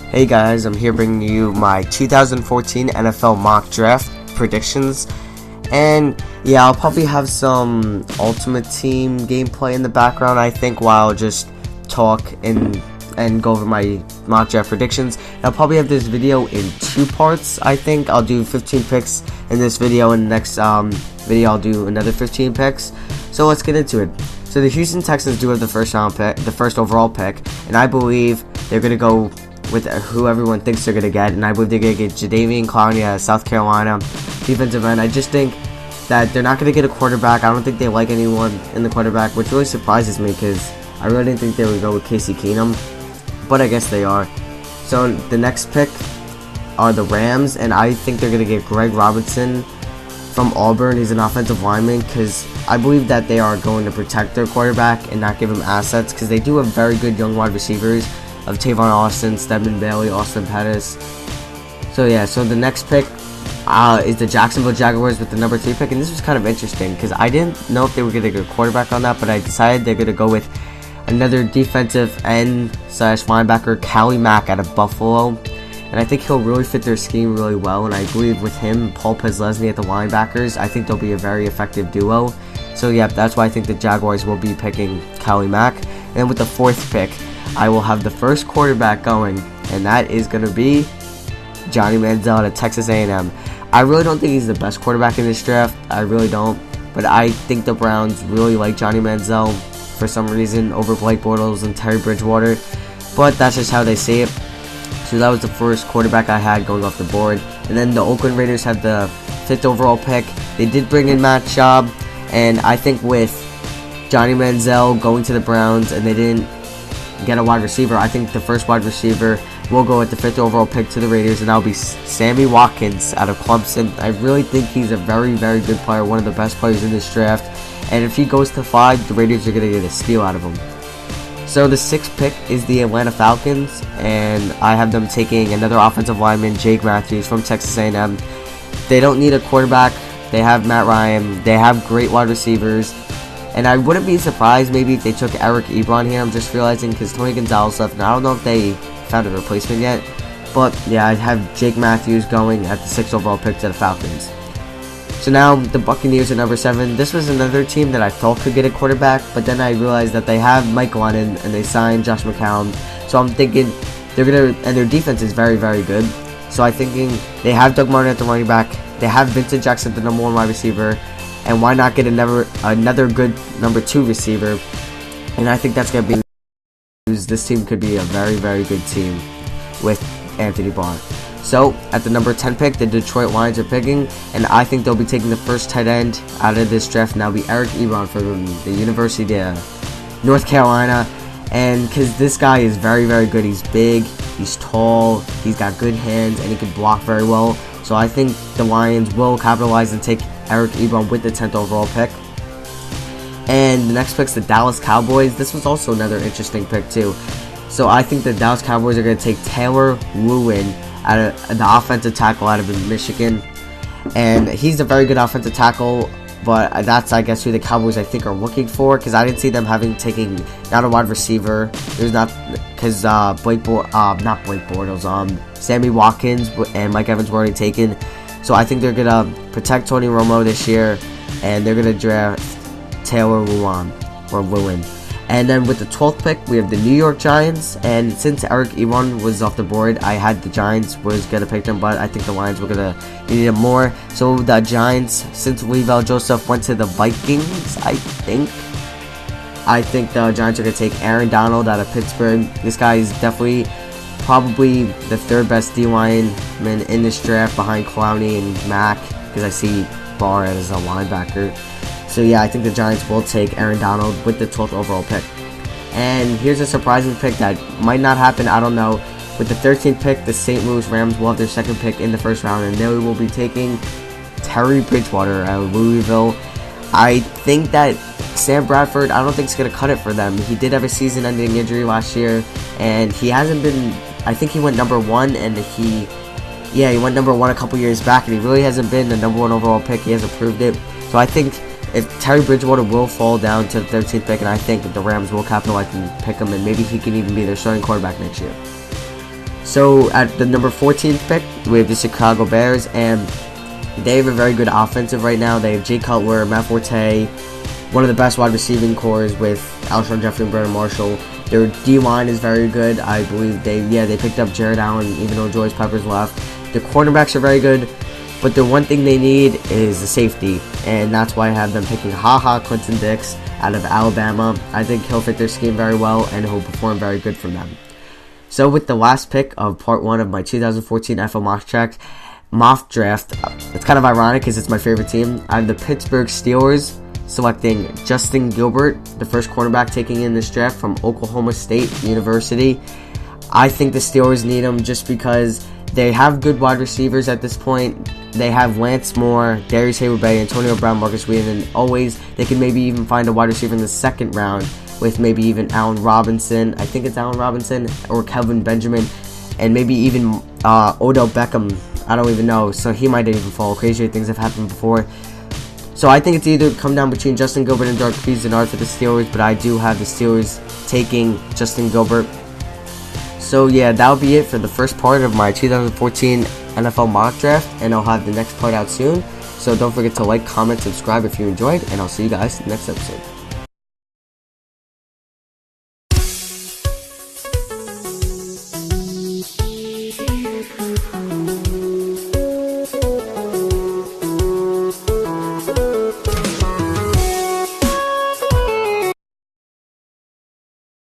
Hey guys, I'm here bringing you my 2014 NFL mock draft predictions, and yeah, I'll probably have some Ultimate Team gameplay in the background, I think, while I'll just talk and go over my mock draft predictions. I'll probably have this video in two parts. I think I'll do 15 picks in this video, and the next video I'll do another 15 picks. So let's get into it. So the Houston Texans do have the first round pick, the first overall pick, and I believe they're gonna go with who everyone thinks they're gonna get, and I believe they're gonna get Jadeveon Clowney out of South Carolina, defensive end. I just think that they're not gonna get a quarterback. I don't think they like anyone in the quarterback, which really surprises me because I really didn't think they would go with Casey Keenum, but I guess they are. So the next pick are the Rams, and I think they're gonna get Greg Robinson from Auburn. He's an offensive lineman, because I believe that they are going to protect their quarterback and not give him assets, because they do have very good young wide receivers of Tavon Austin, Stedman Bailey, Austin Pettis. So yeah, so the next pick is the Jacksonville Jaguars with the number 3 pick, and this was kind of interesting because I didn't know if they were going to get a quarterback on that, but I decided they're going to go with another defensive end / linebacker, Khalil Mack out of Buffalo, and I think he'll really fit their scheme really well, and I believe with him, Paul Peslesny at the linebackers, I think they'll be a very effective duo. So yeah, that's why I think the Jaguars will be picking Khalil Mack. And then with the 4th pick, I will have the first quarterback going, and that is going to be Johnny Manziel at Texas A&M. I really don't think he's the best quarterback in this draft. I really don't. But I think the Browns really like Johnny Manziel for some reason over Blake Bortles and Terry Bridgewater. But that's just how they see it. So that was the first quarterback I had going off the board. And then the Oakland Raiders had the 5th overall pick. They did bring in Matt Schaub, and I think with Johnny Manziel going to the Browns and they didn't get a wide receiver, I think the first wide receiver will go at the 5th overall pick to the Raiders, and that'll be Sammy Watkins out of Clemson. I really think he's a very, very good player, one of the best players in this draft, and if he goes to 5, the Raiders are going to get a steal out of him. So the 6th pick is the Atlanta Falcons, and I have them taking another offensive lineman, Jake Matthews from Texas A&M. They don't need a quarterback. They have Matt Ryan. They have great wide receivers. And I wouldn't be surprised maybe if they took Eric Ebron here. I'm just realizing because Tony Gonzalez left, and I don't know if they found a replacement yet. But yeah, I'd have Jake Matthews going at the 6th overall pick to the Falcons. So now the Buccaneers at number 7. This was another team that I thought could get a quarterback, but then I realized that they have Mike Glennon and they signed Josh McCown. So I'm thinking they're gonna, and their defense is very, very good. So I'm thinking they have Doug Martin at the running back. They have Vincent Jackson, the number 1 wide receiver. And why not get another good number 2 receiver? And I think that's going to be this team could be a very, very good team with Anthony Barr. So at the number 10 pick, the Detroit Lions are picking, and I think they'll be taking the first tight end out of this draft, and that'll be Eric Ebron from the University of North Carolina. And because this guy is very, very good. He's big, he's tall, he's got good hands, and he can block very well. So I think the Lions will capitalize and take Eric Ebron with the 10th overall pick. And the next pick's the Dallas Cowboys. This was also another interesting pick too. So I think the Dallas Cowboys are going to take Taylor Lewin out of the offensive tackle out of Michigan. And he's a very good offensive tackle, but that's, I guess, who the Cowboys I think are looking for, because I didn't see them taking not a wide receiver. There's not, because not Blake Bortles, Sammy Watkins and Mike Evans were already taken. So I think they're gonna protect Tony Romo this year, and they're gonna draft Taylor Lewin. And then with the 12th pick, we have the New York Giants. And since Eric Ebron was off the board, I had the Giants was gonna pick them, but I think the Lions were gonna need him more. So the Giants, since Le'Veon Joseph went to the Vikings, I think the Giants are gonna take Aaron Donald out of Pittsburgh. This guy is definitely probably the 3rd best D-lineman in this draft behind Clowney and Mack, because I see Barr as a linebacker. So yeah, I think the Giants will take Aaron Donald with the 12th overall pick. And here's a surprising pick that might not happen, I don't know. With the 13th pick, the St. Louis Rams will have their 2nd pick in the 1st round, and they will be taking Terry Bridgewater out of Louisville. I think that Sam Bradford, I don't think he's going to cut it for them. He did have a season-ending injury last year, and he hasn't been, I think he went number 1, and he went number 1 a couple years back, and he really hasn't been the number 1 overall pick. He hasn't proved it. So I think if Terry Bridgewater will fall down to the 13th pick, and I think the Rams will capitalize and pick him, and maybe he can even be their starting quarterback next year. So at the number 14th pick, we have the Chicago Bears, and they have a very good offensive right now. They have Jay Cutler, Matt Forte, one of the best wide receiving cores with Alshon Jeffrey and Brandon Marshall. Their D-line is very good. I believe they picked up Jared Allen, even though Joyce Peppers left. The cornerbacks are very good, but the one thing they need is a safety, and that's why I have them picking Clinton Dix out of Alabama. I think he'll fit their scheme very well, and he'll perform very good for them. So with the last pick of part 1 of my 2014 NFL mock draft, it's kind of ironic because it's my favorite team. I have the Pittsburgh Steelers selecting Justin Gilbert, the first cornerback taking in this draft from Oklahoma State University. I think the Steelers need him just because they have good wide receivers at this point. They have Lance Moore, Darius Heyward-Bey, Antonio Brown, Marcus Wheaton, and always they can maybe even find a wide receiver in the second round with maybe even Allen Robinson. I think it's Allen Robinson or Kelvin Benjamin, and maybe even Odell Beckham. I don't even know. So he might even fall. Crazier things have happened before. So I think it's either come down between Justin Gilbert and Dark Cuisinart for the Steelers, but I do have the Steelers taking Justin Gilbert. So yeah, that'll be it for the first part of my 2014 NFL mock draft, and I'll have the next part out soon. So don't forget to like, comment, subscribe if you enjoyed, and I'll see you guys in the next episode.